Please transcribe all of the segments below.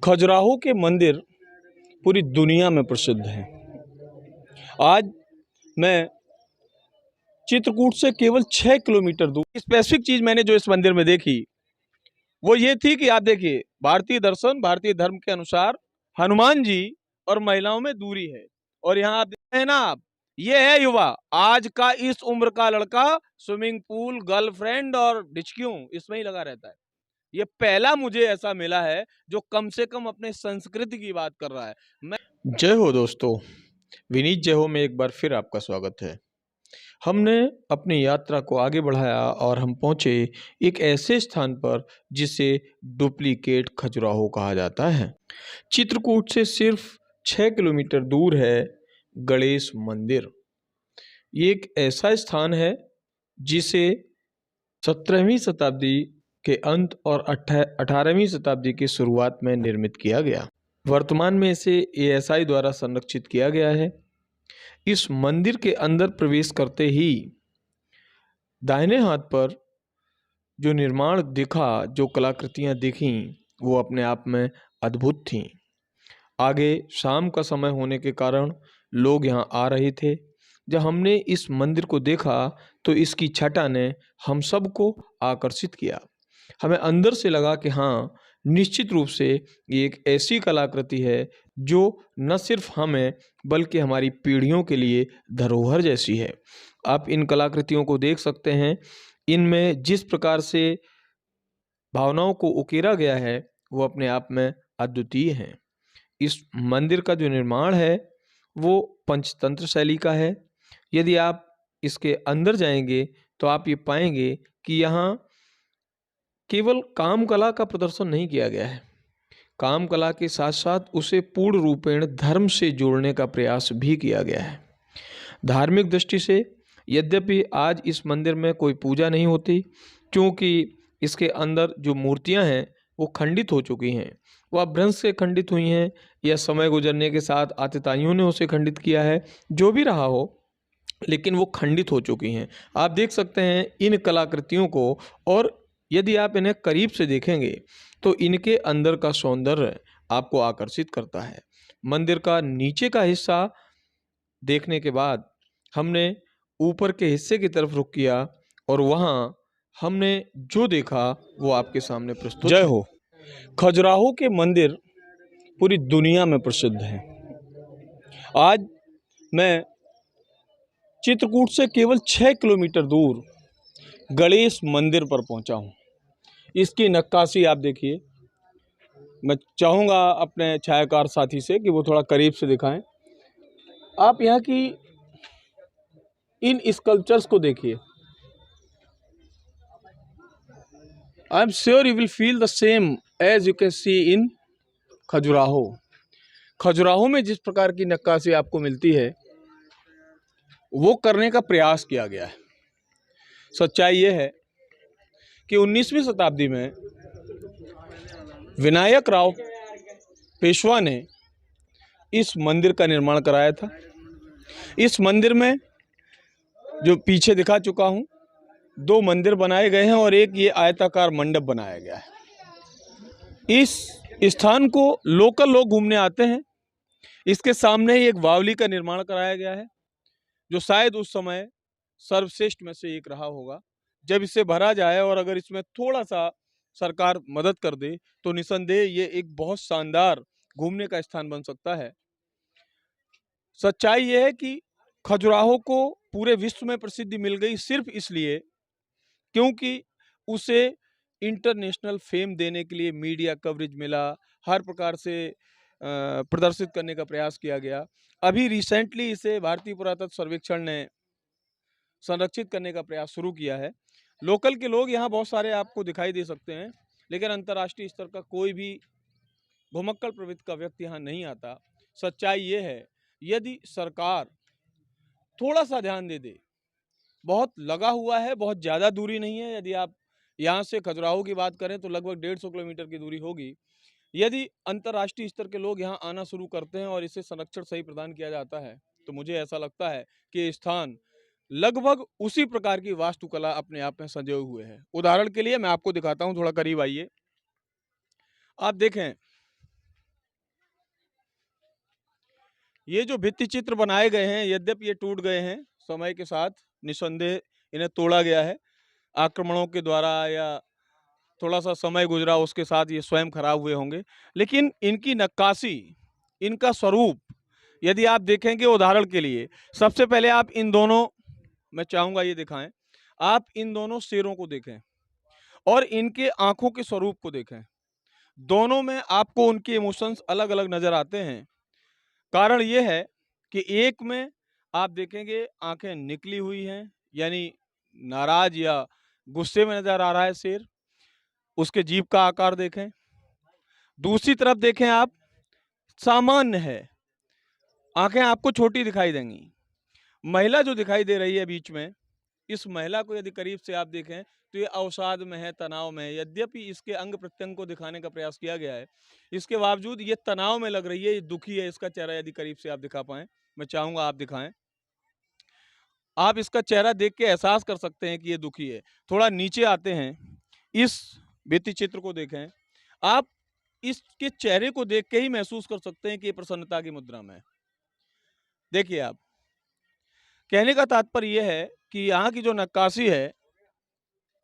खजुराहो के मंदिर पूरी दुनिया में प्रसिद्ध हैं। आज मैं चित्रकूट से केवल 6 किलोमीटर दूर स्पेसिफिक चीज मैंने जो इस मंदिर में देखी वो ये थी कि आप देखिए, भारतीय दर्शन भारतीय धर्म के अनुसार हनुमान जी और महिलाओं में दूरी है। और यहाँ आप देखते हैं ना, आप ये है युवा, आज का इस उम्र का लड़का स्विमिंग पूल, गर्लफ्रेंड और डिचक्यू इसमें ही लगा रहता है। ये पहला मुझे ऐसा मिला है जो कम से कम अपने संस्कृति की बात कर रहा है। जय हो दोस्तों, विनीत जय हो में एक बार फिर आपका स्वागत है। हमने अपनी यात्रा को आगे बढ़ाया और हम पहुंचे एक ऐसे स्थान पर जिसे डुप्लीकेट खजुराहो कहा जाता है। चित्रकूट से सिर्फ 6 किलोमीटर दूर है गणेश मंदिर। ये एक ऐसा स्थान है जिसे 17वीं शताब्दी के अंत और 18वीं शताब्दी की शुरुआत में निर्मित किया गया। वर्तमान में इसे एएसआई द्वारा संरक्षित किया गया है। इस मंदिर के अंदर प्रवेश करते ही दाहिने हाथ पर जो निर्माण दिखा, जो कलाकृतियां दिखीं, वो अपने आप में अद्भुत थीं। आगे शाम का समय होने के कारण लोग यहाँ आ रहे थे। जब हमने इस मंदिर को देखा तो इसकी छटा ने हम सबको आकर्षित किया। हमें अंदर से लगा कि हाँ, निश्चित रूप से ये एक ऐसी कलाकृति है जो न सिर्फ हमें बल्कि हमारी पीढ़ियों के लिए धरोहर जैसी है। आप इन कलाकृतियों को देख सकते हैं। इनमें जिस प्रकार से भावनाओं को उकेरा गया है वो अपने आप में अद्वितीय है। इस मंदिर का जो निर्माण है वो पंचतंत्र शैली का है। यदि आप इसके अंदर जाएंगे तो आप ये पाएंगे कि यहाँ केवल काम कला का प्रदर्शन नहीं किया गया है, काम कला के साथ साथ उसे पूर्ण रूपेण धर्म से जोड़ने का प्रयास भी किया गया है। धार्मिक दृष्टि से यद्यपि आज इस मंदिर में कोई पूजा नहीं होती, क्योंकि इसके अंदर जो मूर्तियां हैं वो खंडित हो चुकी हैं। वह भ्रंश से खंडित हुई हैं या समय गुजरने के साथ आतिताइयों ने उसे खंडित किया है, जो भी रहा हो, लेकिन वो खंडित हो चुकी हैं। आप देख सकते हैं इन कलाकृतियों को, और यदि आप इन्हें करीब से देखेंगे तो इनके अंदर का सौंदर्य आपको आकर्षित करता है। मंदिर का नीचे का हिस्सा देखने के बाद हमने ऊपर के हिस्से की तरफ रुख किया और वहाँ हमने जो देखा वो आपके सामने प्रस्तुत जय हो। खजुराहो के मंदिर पूरी दुनिया में प्रसिद्ध हैं। आज मैं चित्रकूट से केवल 6 किलोमीटर दूर गणेश मंदिर पर पहुंचा हूं। इसकी नक्काशी आप देखिए। मैं चाहूँगा अपने छायाकार साथी से कि वो थोड़ा करीब से दिखाएं। आप यहाँ की इन स्कल्पचर्स को देखिए। I am sure you will feel the same as you can see in Khajuraho. Khajuraho में जिस प्रकार की नक्काशी आपको मिलती है वो करने का प्रयास किया गया है। सच्चाई ये है कि 19वीं शताब्दी में विनायक राव पेशवा ने इस मंदिर का निर्माण कराया था। इस मंदिर में जो पीछे दिखा चुका हूँ, 2 मंदिर बनाए गए हैं और एक ये आयताकार मंडप बनाया गया है। इस स्थान को लोकल लोग घूमने आते हैं। इसके सामने ही एक बावली का निर्माण कराया गया है जो शायद उस समय सर्वश्रेष्ठ में से एक रहा होगा। जब इसे भरा जाए और अगर इसमें थोड़ा सा सरकार मदद कर दे तो निसंदेह ये एक बहुत शानदार घूमने का स्थान बन सकता है। सच्चाई ये है कि खजुराहो को पूरे विश्व में प्रसिद्धि मिल गई सिर्फ इसलिए क्योंकि उसे इंटरनेशनल फेम देने के लिए मीडिया कवरेज मिला, हर प्रकार से प्रदर्शित करने का प्रयास किया गया। अभी रिसेंटली इसे भारतीय पुरातत्व सर्वेक्षण ने संरक्षित करने का प्रयास शुरू किया है। लोकल के लोग यहाँ बहुत सारे आपको दिखाई दे सकते हैं, लेकिन अंतर्राष्ट्रीय स्तर का कोई भी घुमक्कड़ प्रवृत्ति का व्यक्ति यहाँ नहीं आता। सच्चाई ये है, यदि सरकार थोड़ा सा ध्यान दे दे, बहुत लगा हुआ है, बहुत ज़्यादा दूरी नहीं है। यदि आप यहाँ से खजुराहो की बात करें तो लगभग 150 किलोमीटर की दूरी होगी। यदि अंतर्राष्ट्रीय स्तर के लोग यहाँ आना शुरू करते हैं और इसे संरक्षण सही प्रदान किया जाता है तो मुझे ऐसा लगता है कि स्थान लगभग उसी प्रकार की वास्तुकला अपने आप में सजे हुए हैं। उदाहरण के लिए मैं आपको दिखाता हूँ, थोड़ा करीब आइए। आप देखें, ये जो भित्ति चित्र बनाए गए हैं, यद्यपि ये टूट गए हैं समय के साथ, निस्संदेह इन्हें तोड़ा गया है आक्रमणों के द्वारा, या थोड़ा सा समय गुजरा उसके साथ ये स्वयं खराब हुए होंगे, लेकिन इनकी नक्काशी, इनका स्वरूप यदि आप देखेंगे, उदाहरण के लिए सबसे पहले आप इन दोनों, मैं चाहूंगा ये दिखाएं, आप इन दोनों शेरों को देखें और इनके आंखों के स्वरूप को देखें। दोनों में आपको उनके इमोशंस अलग अलग नजर आते हैं। कारण यह है कि एक में आप देखेंगे आंखें निकली हुई हैं, यानी नाराज या गुस्से में नजर आ रहा है शेर, उसके जीभ का आकार देखें। दूसरी तरफ देखें आप, सामान्य है, आंखें आपको छोटी दिखाई देंगी। महिला जो दिखाई दे रही है बीच में, इस महिला को यदि करीब से आप देखें तो ये अवसाद में है, तनाव में है। यद्यपि इसके अंग प्रत्यंग को दिखाने का प्रयास किया गया है, इसके बावजूद ये तनाव में लग रही है, ये दुखी है। इसका चेहरा यदि करीब से आप दिखा पाएं, मैं चाहूंगा आप दिखाएं, आप इसका चेहरा देख के एहसास कर सकते हैं कि ये दुखी है। थोड़ा नीचे आते हैं, इस भित्ति चित्र को देखें, आप इसके चेहरे को देख के ही महसूस कर सकते हैं कि ये प्रसन्नता की मुद्रा में है। देखिए आप, कहने का तात्पर्य यह है कि यहाँ की जो नक्काशी है,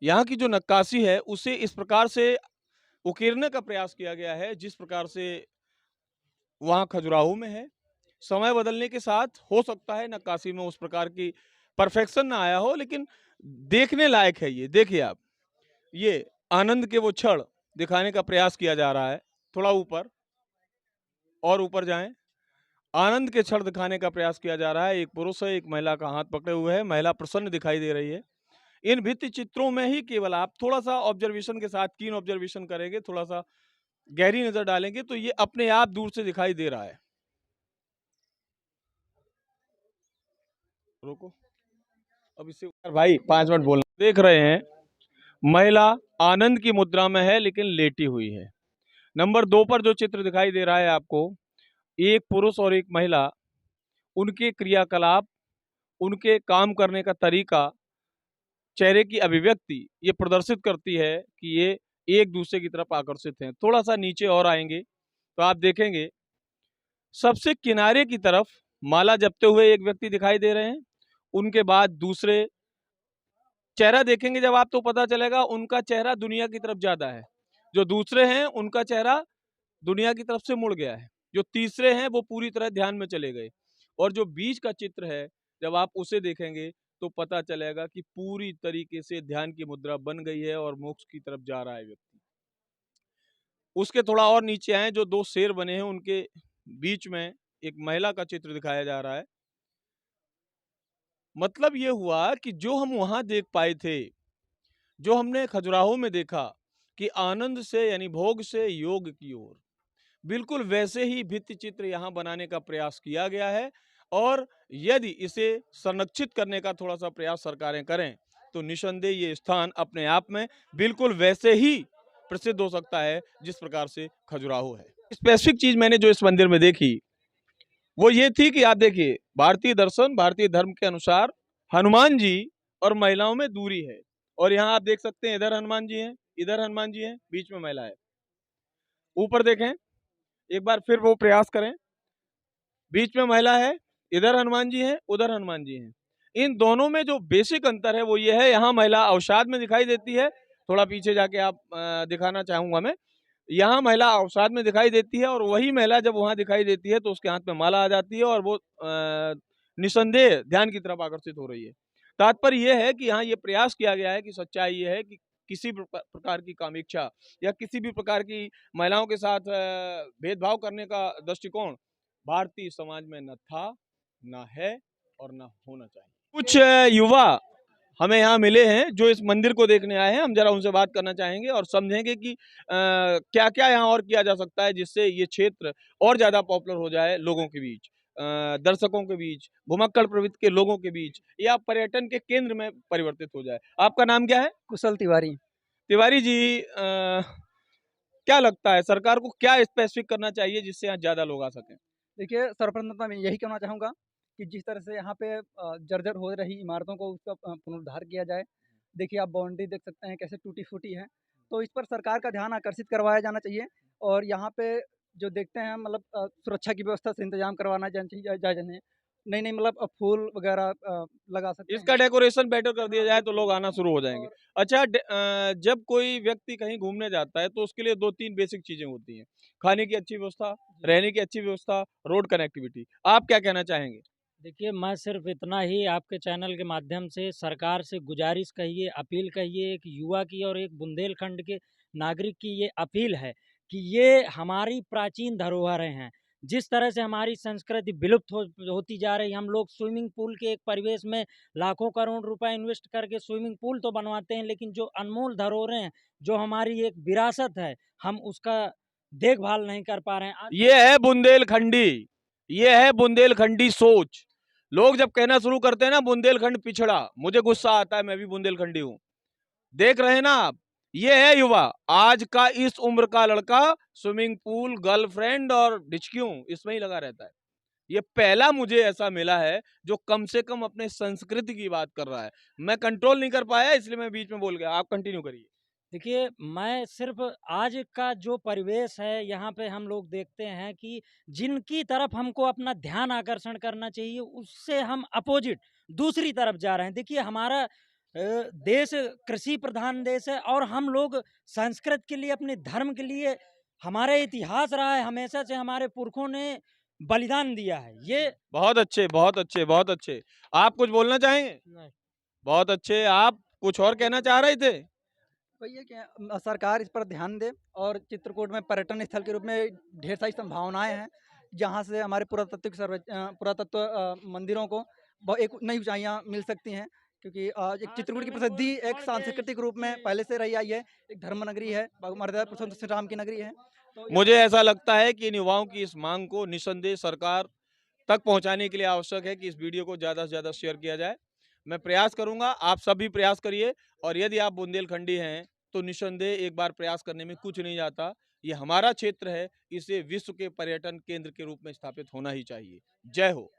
यहाँ की जो नक्काशी है उसे इस प्रकार से उकेरने का प्रयास किया गया है जिस प्रकार से वहाँ खजुराहो में है। समय बदलने के साथ हो सकता है नक्काशी में उस प्रकार की परफेक्शन ना आया हो, लेकिन देखने लायक है ये। देखिए आप, ये आनंद के वो क्षण दिखाने का प्रयास किया जा रहा है। थोड़ा ऊपर और ऊपर जाएं, आनंद के क्षण दिखाने का प्रयास किया जा रहा है। एक पुरुष है, एक महिला का हाथ पकड़े हुए है, महिला प्रसन्न दिखाई दे रही है। इन भित्ति चित्रों में ही केवल आप थोड़ा सा ऑब्जर्वेशन के साथ, कीन ऑब्जर्वेशन करेंगे, थोड़ा सा गहरी नजर डालेंगे तो ये अपने आप दूर से दिखाई दे रहा है। रोको, अब इससे भाई 5 मिनट बोलना। देख रहे हैं, महिला आनंद की मुद्रा में है लेकिन लेटी हुई है। नंबर 2 पर जो चित्र दिखाई दे रहा है आपको, एक पुरुष और एक महिला, उनके क्रियाकलाप, उनके काम करने का तरीका, चेहरे की अभिव्यक्ति ये प्रदर्शित करती है कि ये एक दूसरे की तरफ आकर्षित हैं। थोड़ा सा नीचे और आएंगे तो आप देखेंगे सबसे किनारे की तरफ माला जपते हुए एक व्यक्ति दिखाई दे रहे हैं। उनके बाद दूसरे, चेहरा देखेंगे जब आप तो पता चलेगा उनका चेहरा दुनिया की तरफ ज्यादा है। जो दूसरे हैं उनका चेहरा दुनिया की तरफ से मुड़ गया है। जो तीसरे हैं वो पूरी तरह ध्यान में चले गए। और जो बीच का चित्र है, जब आप उसे देखेंगे तो पता चलेगा कि पूरी तरीके से ध्यान की मुद्रा बन गई है और मोक्ष की तरफ जा रहा है व्यक्ति। उसके थोड़ा और नीचे आए, जो 2 शेर बने हैं उनके बीच में एक महिला का चित्र दिखाया जा रहा है। मतलब ये हुआ कि जो हम वहां देख पाए थे, जो हमने खजुराहो में देखा कि आनंद से यानी भोग से योग की ओर, बिल्कुल वैसे ही भित्ति चित्र यहाँ बनाने का प्रयास किया गया है। और यदि इसे संरक्षित करने का थोड़ा सा प्रयास सरकारें करें तो निसंदेह ये स्थान अपने आप में बिल्कुल वैसे ही प्रसिद्ध हो सकता है जिस प्रकार से खजुराहो है। स्पेसिफिक चीज मैंने जो इस मंदिर में देखी वो ये थी कि आप देखिए, भारतीय दर्शन, भारतीय धर्म के अनुसार हनुमान जी और महिलाओं में दूरी है। और यहाँ आप देख सकते हैं, इधर हनुमान जी हैं, इधर हनुमान जी हैं, बीच में महिला है। ऊपर देखें, एक बार फिर वो प्रयास करें, बीच में महिला है, इधर हनुमान जी हैं, उधर हनुमान जी हैं। इन दोनों में जो बेसिक अंतर है वो ये है, यहाँ महिला अवसाद में दिखाई देती है। थोड़ा पीछे जाके आप दिखाना चाहूंगा मैं, यहाँ महिला अवसाद में दिखाई देती है और वही महिला जब वहां दिखाई देती है तो उसके हाथ में माला आ जाती है और वो निसंदेह ध्यान की तरफ आकर्षित हो रही है। तात्पर्य यह है कि यहाँ ये प्रयास किया गया है कि सच्चाई ये है कि किसी भी प्रकार की कामेच्छा या किसी भी प्रकार की महिलाओं के साथ भेदभाव करने का दृष्टिकोण भारतीय समाज में न था, न है और न होना चाहिए। कुछ युवा हमें यहाँ मिले हैं जो इस मंदिर को देखने आए हैं। हम जरा उनसे बात करना चाहेंगे और समझेंगे कि क्या क्या यहाँ और किया जा सकता है जिससे ये क्षेत्र और ज्यादा पॉपुलर हो जाए लोगों के बीच, दर्शकों के बीच, घुमक्कड़ प्रवृत्ति के लोगों के बीच, या पर्यटन के केंद्र में परिवर्तित हो जाए। आपका नाम क्या है? कुशल तिवारी। तिवारी जी, क्या लगता है सरकार को क्या स्पेसिफिक करना चाहिए जिससे यहाँ ज्यादा लोग आ सकें? देखिए, सर्वप्रथम मैं यही कहना चाहूँगा कि जिस तरह से यहाँ पे जर्जर हो रही इमारतों को उसका पुनरुद्धार किया जाए। देखिए, आप बाउंड्री देख सकते हैं कैसे टूटी-फूटी है। तो इस पर सरकार का ध्यान आकर्षित करवाया जाना चाहिए और यहाँ पे जो देखते हैं मतलब सुरक्षा की व्यवस्था से इंतजाम करवाना जायज़ है। नई-नई मतलब फूल वगैरह लगा सकते इसका हैं। डेकोरेशन बेटर कर दिया हाँ, जाए तो बिल्कुल। लोग आना शुरू हो जाएँगे। और अच्छा जब कोई व्यक्ति कहीं घूमने जाता है तो उसके लिए 2-3 बेसिक चीज़ें होती हैं। खाने की अच्छी व्यवस्था, जी। रहने की अच्छी व्यवस्था, रोड कनेक्टिविटी। आप क्या कहना चाहेंगे? देखिए, मैं सिर्फ़ इतना ही आपके चैनल के माध्यम से सरकार से गुज़ारिश कहिए, अपील कहिए, एक युवा की और एक बुंदेलखंड के नागरिक की ये अपील है कि ये हमारी प्राचीन धरोहरें हैं। जिस तरह से हमारी संस्कृति विलुप्त होती जा रही है, हम लोग स्विमिंग पूल के एक परिवेश में लाखों करोड़ रुपए इन्वेस्ट करके स्विमिंग पूल तो बनवाते हैं, लेकिन जो अनमोल धरोहरें हैं, जो हमारी एक विरासत है, हम उसका देखभाल नहीं कर पा रहे हैं। आज ये है बुंदेलखंडी, ये है बुंदेलखंडी सोच। लोग जब कहना शुरू करते हैं ना बुंदेलखंड पिछड़ा, मुझे गुस्सा आता है, मैं भी बुंदेलखंडी हूँ। देख रहे हैं ना आप, ये है युवा। आज का इस उम्र का लड़का स्विमिंग पूल, गर्लफ्रेंड और डिचक्यू इसमें ही लगा रहता है। ये पहला मुझे ऐसा मिला है जो कम से कम अपने संस्कृति की बात कर रहा है। मैं कंट्रोल नहीं कर पाया इसलिए मैं बीच में बोल गया। आप कंटिन्यू करिए। देखिए, मैं सिर्फ़ आज का जो परिवेश है, यहाँ पे हम लोग देखते हैं कि जिनकी तरफ हमको अपना ध्यान आकर्षण करना चाहिए, उससे हम अपोज़िट दूसरी तरफ जा रहे हैं। देखिए, हमारा देश कृषि प्रधान देश है और हम लोग संस्कृत के लिए, अपने धर्म के लिए हमारा इतिहास रहा है, हमेशा से हमारे पुरखों ने बलिदान दिया है। ये बहुत अच्छे, बहुत अच्छे, बहुत अच्छे। आप कुछ बोलना चाहेंगे? नहीं। बहुत अच्छे। आप कुछ और कहना चाह रहे थे? वही है कि सरकार इस पर ध्यान दे और चित्रकूट में पर्यटन स्थल के रूप में ढेर सारी संभावनाएं हैं, जहां से हमारे पुरातत्व मंदिरों को एक नई ऊंचाइयां मिल सकती हैं, क्योंकि एक चित्रकूट की प्रसिद्धि एक सांस्कृतिक रूप में पहले से रही आई है। एक धर्म नगरी है, मर्यादा पुरुषोत्तम श्री राम की नगरी है। तो मुझे ऐसा लगता है कि इन युवाओं की इस मांग को निस्संदेह सरकार तक पहुंचाने के लिए आवश्यक है कि इस वीडियो को ज़्यादा से ज़्यादा शेयर किया जाए। मैं प्रयास करूंगा, आप सब भी प्रयास करिए और यदि आप बुंदेलखंडी हैं तो निस्संदेह एक बार प्रयास करने में कुछ नहीं जाता। ये हमारा क्षेत्र है, इसे विश्व के पर्यटन केंद्र के रूप में स्थापित होना ही चाहिए। जय हो।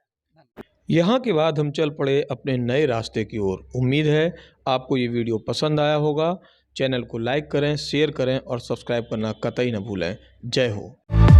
यहाँ के बाद हम चल पड़े अपने नए रास्ते की ओर। उम्मीद है आपको ये वीडियो पसंद आया होगा। चैनल को लाइक करें, शेयर करें और सब्सक्राइब करना कतई न भूलें। जय हो।